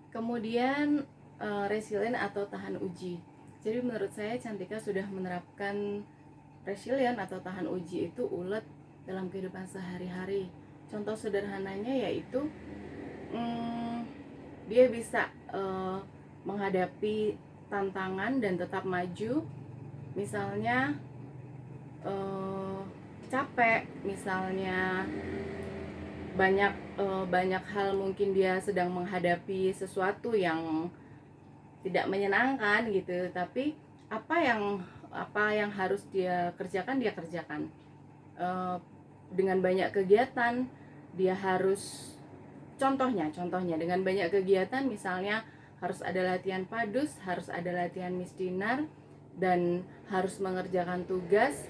Kemudian resilient atau tahan uji. Jadi menurut saya Cantika sudah menerapkan resilient atau tahan uji itu ulet dalam kehidupan sehari-hari. Contoh sederhananya yaitu dia bisa menghadapi tantangan dan tetap maju. Misalnya capek, misalnya banyak hal, mungkin dia sedang menghadapi sesuatu yang tidak menyenangkan gitu, tapi apa yang harus dia kerjakan dia kerjakan. Dengan banyak kegiatan dia harus contohnya dengan banyak kegiatan, misalnya harus ada latihan padus, harus ada latihan misdinar, dan harus mengerjakan tugas.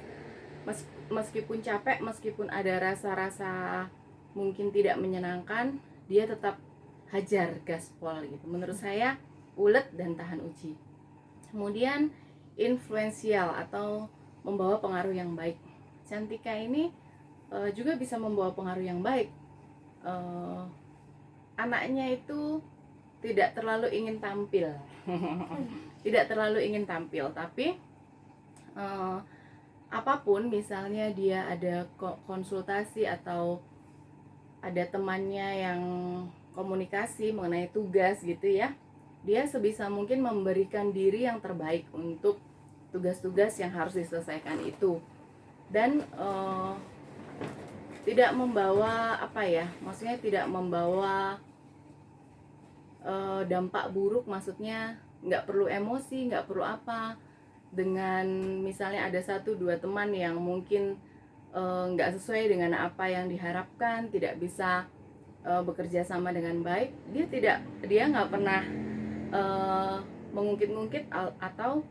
Meskipun capek, meskipun ada rasa-rasa mungkin tidak menyenangkan, dia tetap hajar gaspol gitu. Menurut saya ulet dan tahan uji. Kemudian influensial atau membawa pengaruh yang baik. Cantika ini juga bisa membawa pengaruh yang baik. Anaknya itu tidak terlalu ingin tampil tidak terlalu ingin tampil, tapi apapun, misalnya dia ada konsultasi atau ada temannya yang komunikasi mengenai tugas gitu ya, dia sebisa mungkin memberikan diri yang terbaik untuk tugas-tugas yang harus diselesaikan itu, dan tidak membawa maksudnya tidak membawa dampak buruk, maksudnya nggak perlu emosi, nggak perlu apa, dengan misalnya ada 1-2 teman yang mungkin nggak sesuai dengan apa yang diharapkan, tidak bisa bekerja sama dengan baik, dia nggak pernah mengungkit-ungkit atau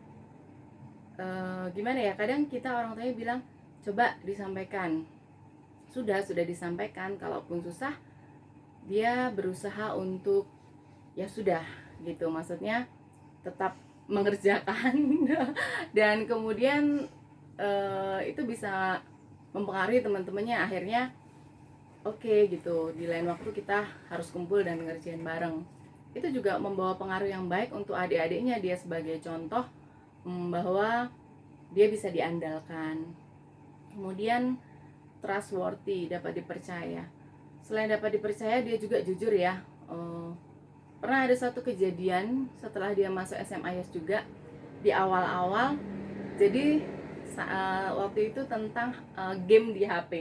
gimana ya, kadang kita orang tuanya bilang coba disampaikan, sudah disampaikan, kalaupun susah dia berusaha untuk ya sudah gitu, maksudnya tetap mengerjakan dan kemudian itu bisa mempengaruhi teman-temannya, akhirnya oke gitu, di lain waktu kita harus kumpul dan ngerjain bareng. Itu juga membawa pengaruh yang baik untuk adik-adiknya, dia sebagai contoh bahwa dia bisa diandalkan. Kemudian trustworthy, dapat dipercaya. Selain dapat dipercaya, dia juga jujur ya. Pernah ada satu kejadian setelah dia masuk SMA IAS juga, di awal-awal. Jadi waktu itu tentang game di HP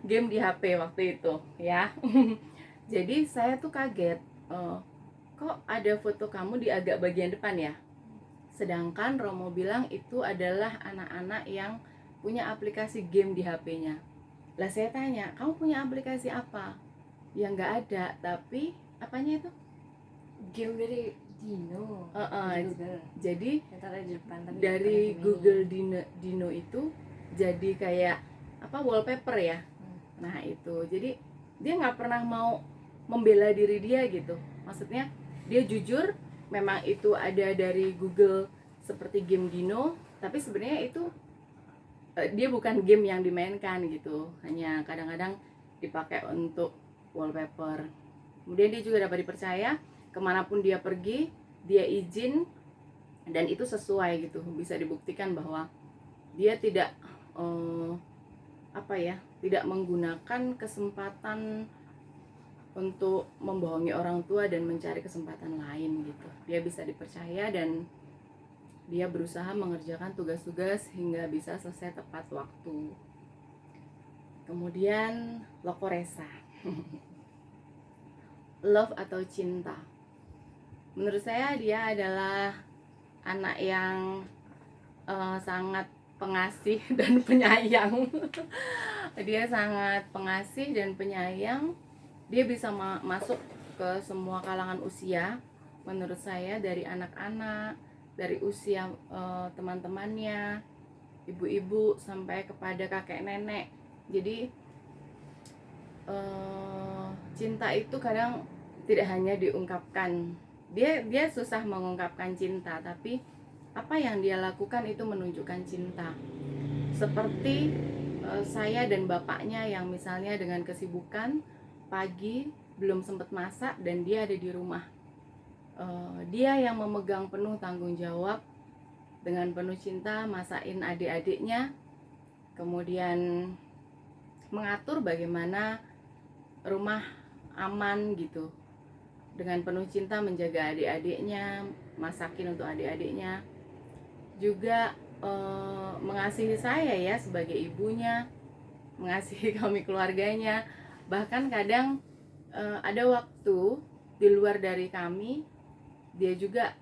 game di HP waktu itu ya. Jadi saya tuh kaget, kok ada foto kamu di agak bagian depan ya, sedangkan Romo bilang itu adalah anak-anak yang punya aplikasi game di HP-nya. Lah saya tanya, kamu punya aplikasi apa? Ya nggak ada, tapi apanya itu? Game dari Dino. Google. Jadi di depan, dari Google Dino itu jadi kayak wallpaper ya. Nah itu, jadi dia nggak pernah mau membela diri dia gitu. Maksudnya dia jujur, memang itu ada dari Google seperti game Dino, tapi sebenarnya itu dia bukan game yang dimainkan gitu, hanya kadang-kadang dipakai untuk wallpaper. Kemudian dia juga dapat dipercaya, kemanapun dia pergi dia izin, dan itu sesuai gitu, bisa dibuktikan bahwa dia tidak tidak menggunakan kesempatan untuk membohongi orang tua dan mencari kesempatan lain gitu. Dia bisa dipercaya dan dia berusaha mengerjakan tugas-tugas hingga bisa selesai tepat waktu. Kemudian Lokoresa. Love atau cinta. Menurut saya dia adalah anak yang sangat pengasih dan penyayang. Dia sangat pengasih dan penyayang. Dia bisa masuk ke semua kalangan usia. Menurut saya, dari anak-anak, dari usia teman-temannya, ibu-ibu sampai kepada kakek nenek. Jadi cinta itu kadang tidak hanya diungkapkan. Dia susah mengungkapkan cinta, tapi apa yang dia lakukan itu menunjukkan cinta. Seperti saya dan bapaknya yang misalnya dengan kesibukan pagi belum sempat masak dan dia ada di rumah. dia yang memegang penuh tanggung jawab, dengan penuh cinta masakin adik-adiknya, kemudian mengatur bagaimana rumah aman gitu, dengan penuh cinta menjaga adik-adiknya, masakin untuk adik-adiknya, juga mengasihi saya ya sebagai ibunya, mengasihi kami keluarganya. Bahkan kadang ada waktu di luar dari kami, dia juga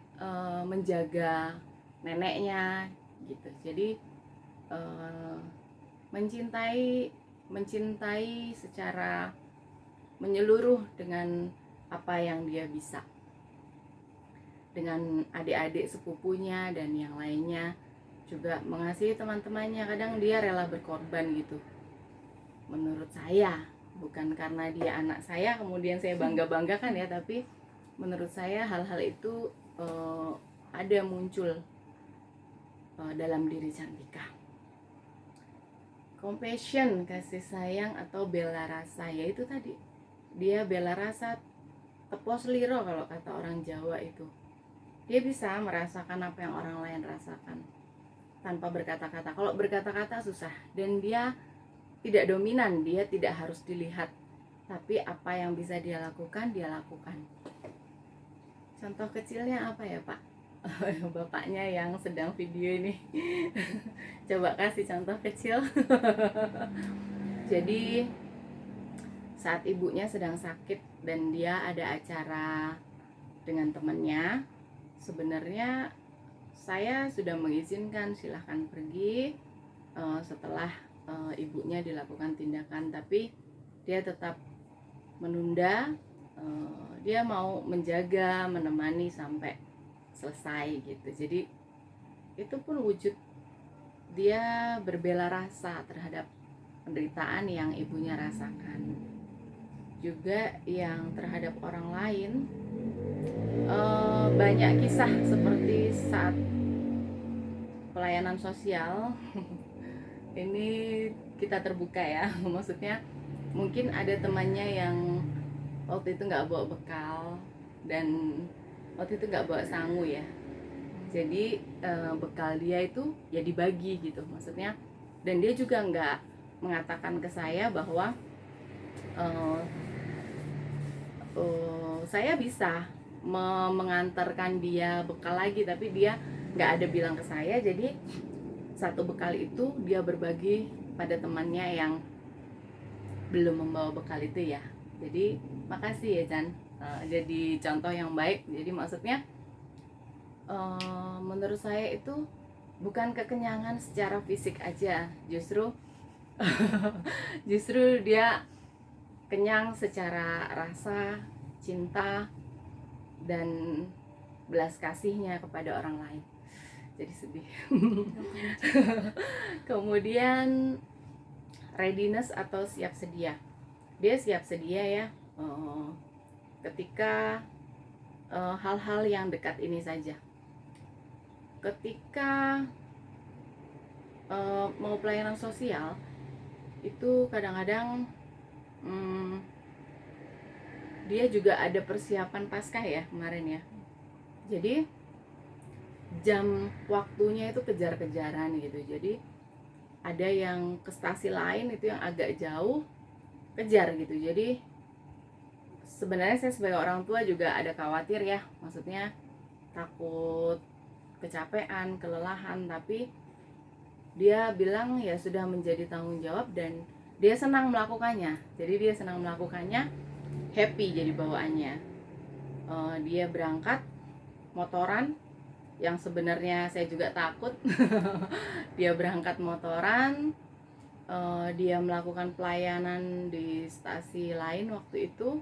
menjaga neneknya gitu. Jadi mencintai secara menyeluruh dengan apa yang dia bisa, dengan adik-adik sepupunya dan yang lainnya, juga mengasihi teman-temannya. Kadang dia rela berkorban gitu. Menurut saya, bukan karena dia anak saya kemudian saya bangga-banggakan ya, tapi menurut saya hal-hal itu ada muncul dalam diri Cantika. Compassion, kasih sayang atau bela rasa, yaitu tadi dia bela rasa tepos liro kalau kata orang Jawa itu. Dia bisa merasakan apa yang orang lain rasakan tanpa berkata-kata. Kalau berkata-kata susah, dan dia tidak dominan, dia tidak harus dilihat, tapi apa yang bisa dia lakukan, dia lakukan. Contoh kecilnya apa ya Pak? Bapaknya yang sedang video ini. Coba kasih contoh kecil. Jadi saat ibunya sedang sakit dan dia ada acara dengan temannya, sebenarnya saya sudah mengizinkan silahkan pergi setelah ibunya dilakukan tindakan, tapi dia tetap menunda. Dia mau menjaga, menemani sampai selesai gitu. Jadi itu pun wujud dia berbela rasa terhadap penderitaan yang ibunya rasakan. Juga yang terhadap orang lain, banyak kisah seperti saat pelayanan sosial. Ini kita terbuka ya, maksudnya mungkin ada temannya yang waktu itu nggak bawa bekal, dan waktu itu nggak bawa sangu ya. Jadi bekal dia itu ya dibagi gitu, maksudnya. Dan dia juga nggak mengatakan ke saya bahwa saya bisa mengantarkan dia bekal lagi, tapi dia nggak ada bilang ke saya. Jadi satu bekal itu dia berbagi pada temannya yang belum membawa bekal itu ya. Jadi makasih ya Chan, jadi contoh yang baik. Jadi maksudnya menurut saya itu bukan kekenyangan secara fisik aja, justru justru dia kenyang secara rasa, cinta, dan belas kasihnya kepada orang lain. Jadi sedih. Kemudian readiness atau siap sedia. Dia siap sedia ya ketika hal-hal yang dekat ini saja. Ketika mau pelayanan sosial itu kadang-kadang dia juga ada persiapan Paskah ya kemarin ya. Jadi jam waktunya itu kejar-kejaran gitu. Jadi ada yang ke stasi lain itu yang agak jauh, kejar gitu. Jadi sebenarnya saya sebagai orang tua juga ada khawatir ya, maksudnya takut kecapean, kelelahan, tapi dia bilang ya sudah menjadi tanggung jawab dan dia senang melakukannya. Jadi dia senang melakukannya, happy jadi bawaannya. Dia berangkat motoran, yang sebenarnya saya juga takut. Dia berangkat motoran, dia melakukan pelayanan di stasi lain waktu itu.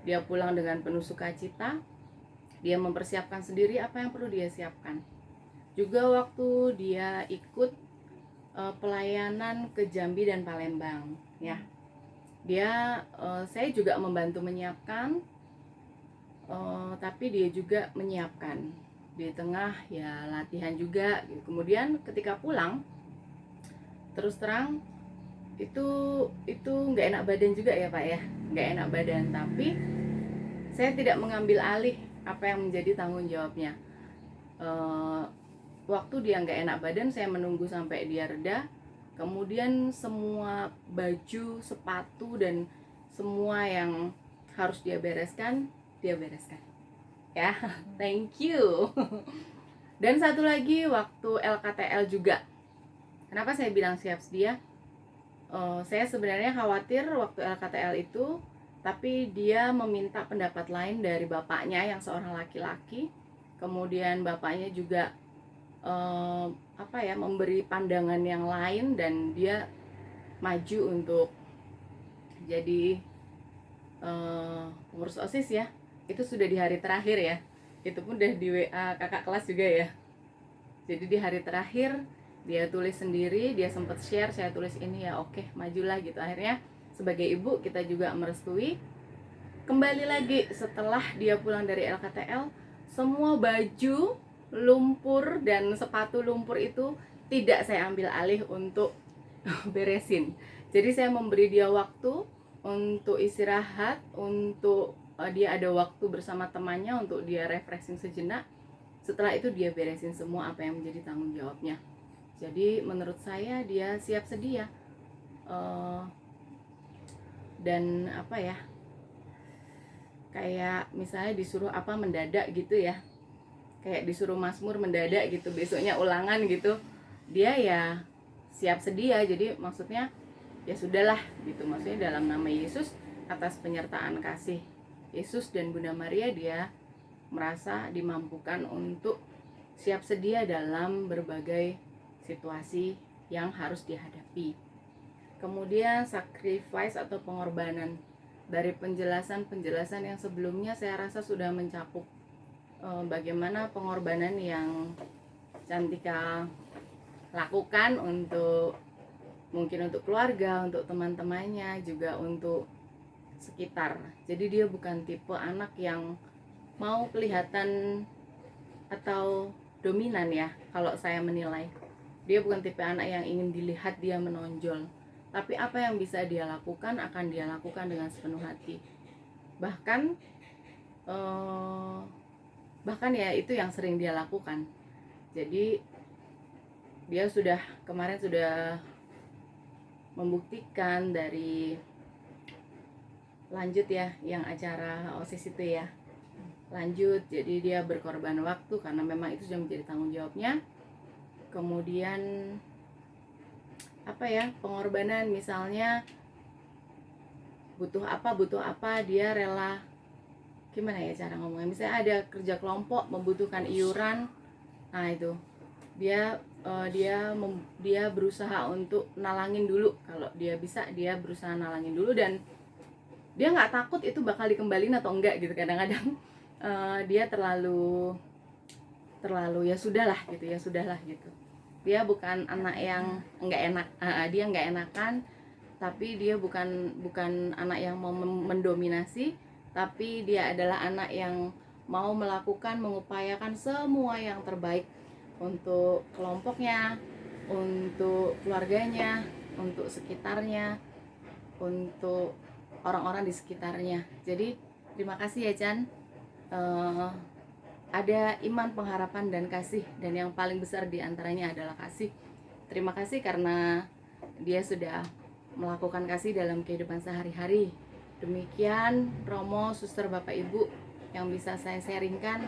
Dia pulang dengan penuh sukacita. Dia mempersiapkan sendiri apa yang perlu dia siapkan. Juga waktu dia ikut pelayanan ke Jambi dan Palembang ya, dia saya juga membantu menyiapkan, tapi dia juga menyiapkan di tengah ya latihan juga gitu. Kemudian ketika pulang, terus terang itu nggak enak badan juga ya Pak ya, nggak enak badan, tapi saya tidak mengambil alih apa yang menjadi tanggung jawabnya. Waktu dia nggak enak badan, saya menunggu sampai dia reda. Kemudian semua baju, sepatu, dan semua yang harus dia bereskan, dia bereskan. Ya, thank you. Dan satu lagi waktu LKTL juga. Kenapa saya bilang siap sedia? Saya sebenarnya khawatir waktu LKTL itu, tapi dia meminta pendapat lain dari bapaknya yang seorang laki-laki. Kemudian bapaknya juga memberi pandangan yang lain, dan dia maju untuk jadi pengurus OSIS ya. Itu sudah di hari terakhir ya. Itu pun udah di WA kakak kelas juga ya. Jadi di hari terakhir dia tulis sendiri, dia sempat share, saya tulis ini ya, oke, majulah gitu. Akhirnya sebagai ibu kita juga merestui. Kembali lagi setelah dia pulang dari LKTL, semua baju lumpur dan sepatu lumpur itu tidak saya ambil alih untuk beresin. Jadi saya memberi dia waktu untuk istirahat, untuk dia ada waktu bersama temannya untuk dia refreshing sejenak. Setelah itu dia beresin semua apa yang menjadi tanggung jawabnya. Jadi menurut saya dia siap sedia. Dan kayak misalnya disuruh apa mendadak gitu ya, kayak disuruh Mazmur mendadak gitu, besoknya ulangan gitu, dia ya siap sedia. Jadi maksudnya ya sudahlah gitu, maksudnya dalam nama Yesus, atas penyertaan kasih Yesus dan Bunda Maria, dia merasa dimampukan untuk siap sedia dalam berbagai situasi yang harus dihadapi. Kemudian sacrifice atau pengorbanan. Dari penjelasan-penjelasan yang sebelumnya saya rasa sudah mencakup bagaimana pengorbanan yang Cantika lakukan mungkin untuk keluarga, untuk teman-temannya, juga untuk sekitar. Jadi dia bukan tipe anak yang mau kelihatan atau dominan ya, kalau saya menilai. Dia bukan tipe anak yang ingin dilihat dia menonjol, tapi apa yang bisa dia lakukan akan dia lakukan dengan sepenuh hati. Bahkan ya itu yang sering dia lakukan. Jadi dia kemarin sudah membuktikan dari lanjut ya, yang acara OSIS itu ya, lanjut. Jadi dia berkorban waktu karena memang itu sudah menjadi tanggung jawabnya. Kemudian pengorbanan, misalnya butuh apa dia rela, gimana ya cara ngomongnya, misalnya ada kerja kelompok membutuhkan iuran, nah itu dia berusaha untuk nalangin dulu. Kalau dia bisa, dia berusaha nalangin dulu, dan dia nggak takut itu bakal dikembalin atau enggak gitu. Kadang-kadang dia terlalu ya sudahlah gitu. Dia bukan anak yang nggak enak, dia nggak enakan, tapi dia bukan anak yang mau mendominasi, tapi dia adalah anak yang mau mengupayakan semua yang terbaik untuk kelompoknya, untuk keluarganya, untuk sekitarnya, untuk orang-orang di sekitarnya. Jadi terima kasih ya Chan. Ada iman, pengharapan, dan kasih, dan yang paling besar diantaranya adalah kasih. Terima kasih karena dia sudah melakukan kasih dalam kehidupan sehari-hari. Demikian Romo, Suster, Bapak, Ibu yang bisa saya sharingkan.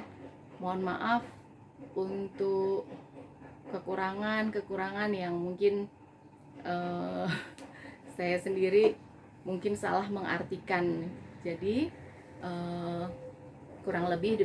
Mohon maaf untuk kekurangan yang mungkin saya sendiri mungkin salah mengartikan. Jadi kurang lebih